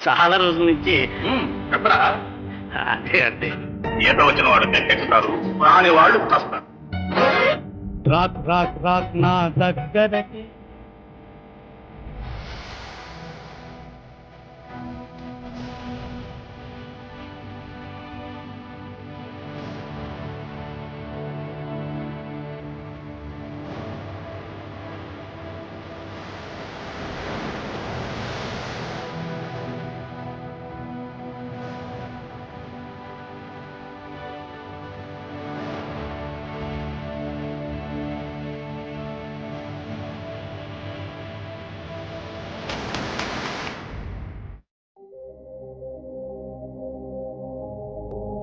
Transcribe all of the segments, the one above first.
చాలా రోజుల నుంచి. చెప్పరా? అదే అదే ఈత వచ్చిన వాడు గట్టెక్కుతారు, రాని వాళ్ళు వస్తారు. రాక్ రాక్ రాక్ నా దగ్గరకి.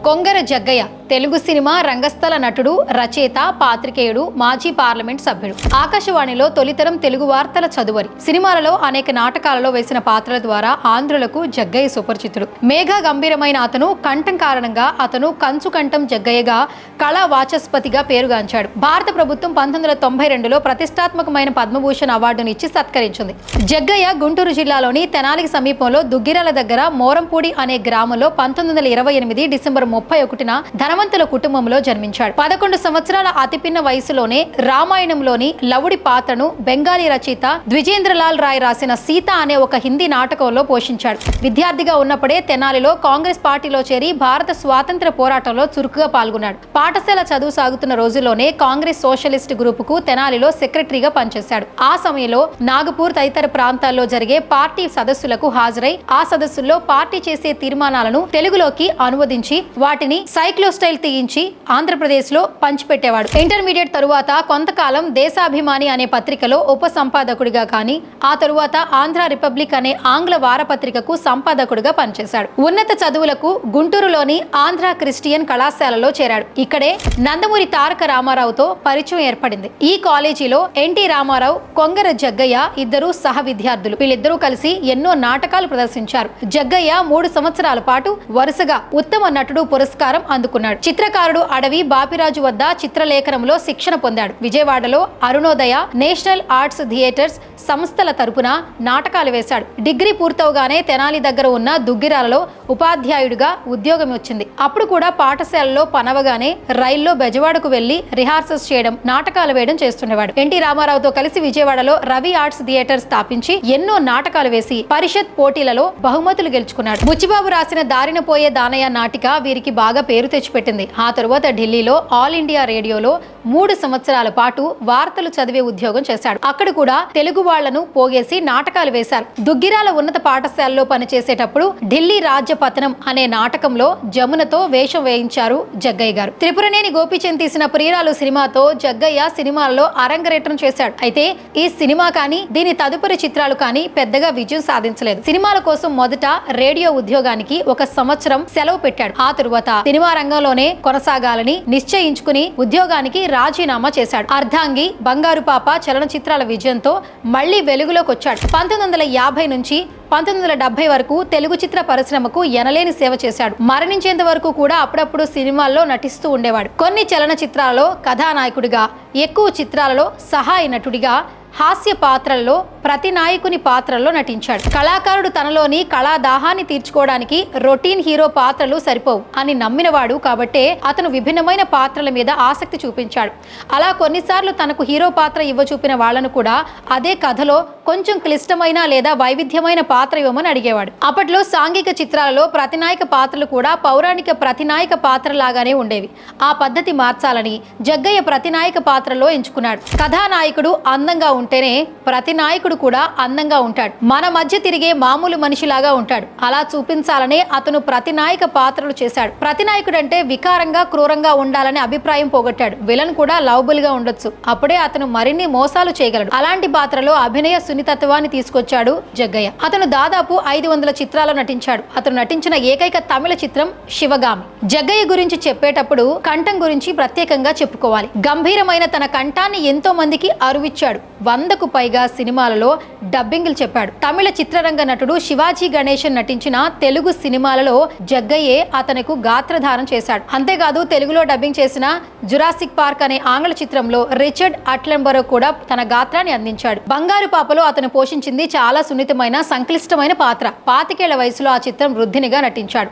కొంగర జగ్గయ్య తెలుగు సినిమా రంగస్థల నటుడు, రచయిత, పాత్రికేయుడు, మాజీ పార్లమెంట్ సభ్యుడు. ఆకాశవాణిలో తొలితరం తెలుగు వార్తల చదువరి. సినిమాలలో అనేక నాటకాలలో వేసిన పాత్రల ద్వారా ఆంధ్రులకు జగ్గయ్య సుపరిచితుడు. మేఘ గంభీరమైన అతను కంఠం కారణంగా అతను కంచు కంఠం జగ్గయ్యగా కళా వాచస్పతిగా పేరుగాంచాడు. భారత ప్రభుత్వం 1992లో ప్రతిష్టాత్మకమైన పద్మభూషణ్ అవార్డును ఇచ్చి సత్కరించింది. జగ్గయ్య గుంటూరు జిల్లాలోని తెనాలికి సమీపంలో దుగ్గిరాల దగ్గర మోరంపూడి అనే గ్రామంలో 1928 డిసెంబర్ 31న ధనవంతుల కుటుంబంలో జన్మించాడు. 11 సంవత్సరాల అతిపిన్న వయసులోనే రామాయణంలోని లవుడి పాత్రను బెంగాలీ రచయిత ద్విజేంద్రలాల్ రాయ్ రాసిన సీత అనే ఒక హిందీ నాటకంలో పోషించాడు. విద్యార్థిగా ఉన్నప్పుడే తెనాలిలో కాంగ్రెస్ పార్టీలో చేరి భారత స్వాతంత్ర పోరాటంలో చురుకుగా పాల్గొన్నాడు. పాఠశాల చదువు సాగుతున్న రోజుల్లోనే కాంగ్రెస్ సోషలిస్ట్ గ్రూపుకు తెనాలిలో సెక్రటరీగా పనిచేశాడు. ఆ సమయంలో నాగపూర్ తదితర ప్రాంతాల్లో జరిగే పార్టీ సదస్సులకు హాజరై ఆ సదస్సుల్లో పార్టీ చేసే తీర్మానాలను తెలుగులోకి అనువదించి వాటిని సైక్లోస్టైల్ తీయించి ఆంధ్రప్రదేశ్ లో పంచిపెట్టేవాడు. ఇంటర్మీడియట్ తరువాత కొంతకాలం దేశాభిమాని అనే పత్రికలో ఉప సంపాదకుడిగా కానీ ఆ తరువాత ఆంధ్ర రిపబ్లిక్ అనే ఆంగ్ల వారపత్రికకు సంపాదకుడిగా పనిచేశాడు. ఉన్నత చదువులకు గుంటూరులోని ఆంధ్ర క్రిస్టియన్ కళాశాలలో చేరాడు. ఇక్కడే నందమూరి తారక రామారావుతో పరిచయం ఏర్పడింది. ఈ కాలేజీలో ఎన్టీ రామారావు, కొంగర జగ్గయ్య ఇద్దరు సహ విద్యార్థులు. వీళ్ళిద్దరూ కలిసి ఎన్నో నాటకాలు ప్రదర్శించారు. జగ్గయ్య 3 సంవత్సరాల పాటు వరుసగా ఉత్తమ నటుడు పురస్కారం అందుకున్నాడు. చిత్రకారుడు అడవి బాపిరాజు వద్ద చిత్రలేఖనంలో శిక్షణ పొందాడు. విజయవాడలో అరుణోదయ, నేషనల్ ఆర్ట్స్ థియేటర్స్ సంస్థల తరపున నాటకాలు వేశాడు. డిగ్రీ పూర్తవగానే తెనాలి దగ్గర ఉన్న దుగ్గిరాలలో ఉపాధ్యాయుడిగా ఉద్యోగం వచ్చింది. అప్పుడు కూడా పాఠశాలలో పనవగానే రైల్లో బెజవాడకు వెళ్లి రిహార్సల్స్ చేయడం, నాటకాలు వేయడం చేస్తుండేవాడు. ఎన్టీ రామారావుతో కలిసి విజయవాడలో రవి ఆర్ట్స్ థియేటర్ స్థాపించి ఎన్నో నాటకాలు వేసి పరిషత్ పోటీలలో బహుమతులు గెలుచుకున్నాడు. బుచ్చిబాబు రాసిన దారిన పోయే దానయ్య నాటిక వీరికి బాగా పేరు తెచ్చిపెట్టింది. ఆ తరువాత ఢిల్లీలో ఆల్ ఇండియా రేడియోలో 3 సంవత్సరాల పాటు వార్తలు చదివే ఉద్యోగం చేశాడు. అక్కడ కూడా తెలుగు వాళ్లను పోగేసి నాటకాలు వేశారు. దుగ్గిరాల ఉన్నత పాఠశాలలో పనిచేసేటప్పుడు ఢిల్లీ రాజ్య పతనం అనే నాటకంలో జమునతో వేషం వేయించారు జగ్గయ్య గారు. త్రిపురనేని గోపీచంద్ తీసిన ప్రియురాలు సినిమాతో జగ్గయ్య సినిమాలలో అరంగరేట్రం చేశాడు. అయితే ఈ సినిమా కానీ దీని తదుపరి చిత్రాలు కానీ పెద్దగా విజయం సాధించలేదు. సినిమాల కోసం మొదట రేడియో ఉద్యోగానికి 1 సంవత్సరం సెలవు పెట్టాడు. ఆ తరువాత సినిమా రంగంలోనే కొనసాగాలని నిశ్చయించుకుని ఉద్యోగానికి రాజీనామా చేశాడు. అర్ధాంగి, బంగారు పాప చలనచిత్రాల విజయంతో మళ్లీ వెలుగులోకి వచ్చాడు. 1950 నుంచి 1970 వరకు తెలుగు చిత్ర పరిశ్రమకు ఎనలేని సేవ చేశాడు. మరణించేంత వరకు కూడా అప్పుడప్పుడు సినిమాల్లో నటిస్తూ ఉండేవాడు. కొన్ని చలనచిత్రాలలో కథానాయకుడిగా, ఎక్కువ చిత్రాలలో సహాయ నటుడిగా, హాస్య పాత్రల్లో ప్రతి నాయకుని పాత్రల్లో నటించాడు. కళాకారుడు తనలోని కళా దాహాన్ని తీర్చుకోవడానికి రొటీన్ హీరో పాత్రలు సరిపోవు అని నమ్మినవాడు కాబట్టే అతను విభిన్నమైన పాత్రల మీద ఆసక్తి చూపించాడు. అలా కొన్నిసార్లు తనకు హీరో పాత్ర ఇవ్వచూపిన వాళ్లను కూడా అదే కథలో కొంచెం క్లిష్టమైన లేదా వైవిధ్యమైన పాత్ర ఇవ్వమని అడిగేవాడు. అప్పట్లో సాంఘిక చిత్రాలలో ప్రతినాయక పాత్రలు కూడా పౌరాణిక ప్రతినాయక పాత్రలాగానే ఉండేవి. ఆ పద్ధతి మార్చాలని జగ్గయ్య ప్రతినాయక పాత్రలో ఎంచుకున్నాడు. కథానాయకుడు అందంగా ఉంటేనే ప్రతి నాయకుడు కూడా అందంగా ఉంటాడు. మన మధ్య తిరిగే మామూలు మనిషిలాగా ఉంటాడు. అలా చూపించాలనే అతను ప్రతినాయక పాత్రలు చేశాడు. ప్రతినాయకుడు అంటే వికారంగా, క్రూరంగా ఉండాలనే అభిప్రాయం పోగొట్టాడు. విలన్ కూడా లవబుల్ గా ఉండొచ్చు. అప్పుడే అతను మరిన్ని మోసాలు చేయగలడు. అలాంటి పాత్రలో అభినయ సున్నితత్వాన్ని తీసుకొచ్చాడు జగ్గయ్య. అతను దాదాపు 500 చిత్రాల్లో నటించాడు. అతను నటించిన ఏకైక తమిళ చిత్రం శివగామి. జగ్గయ్య గురించి చెప్పేటప్పుడు కంఠం గురించి ప్రత్యేకంగా చెప్పుకోవాలి. గంభీరమైన తన కంఠాన్ని ఎంతో మందికి అరువిచ్చాడు. 100కు పైగా సినిమాలలో చిత్రాలలో డబ్బింగ్లు చెప్పాడు. తమిళ చిత్రరంగ నటుడు శివాజీ గణేశన్ నటించిన తెలుగు సినిమాలలో జగ్గయ్యే అతనికి గాత్రధారం చేశాడు. అంతేకాదు తెలుగులో డబ్బింగ్ చేసిన జురాసిక్ పార్క్ అనే ఆంగ్ల చిత్రంలో రిచర్డ్ అట్లెంబరో కూడా తన గాత్రాన్ని అందించాడు. బంగారు పాపలో అతను పోషించింది చాలా సున్నితమైన సంక్లిష్టమైన పాత్ర. 25 ఏళ్ల వయసులో ఆ చిత్రం వృద్ధినిగా నటించాడు.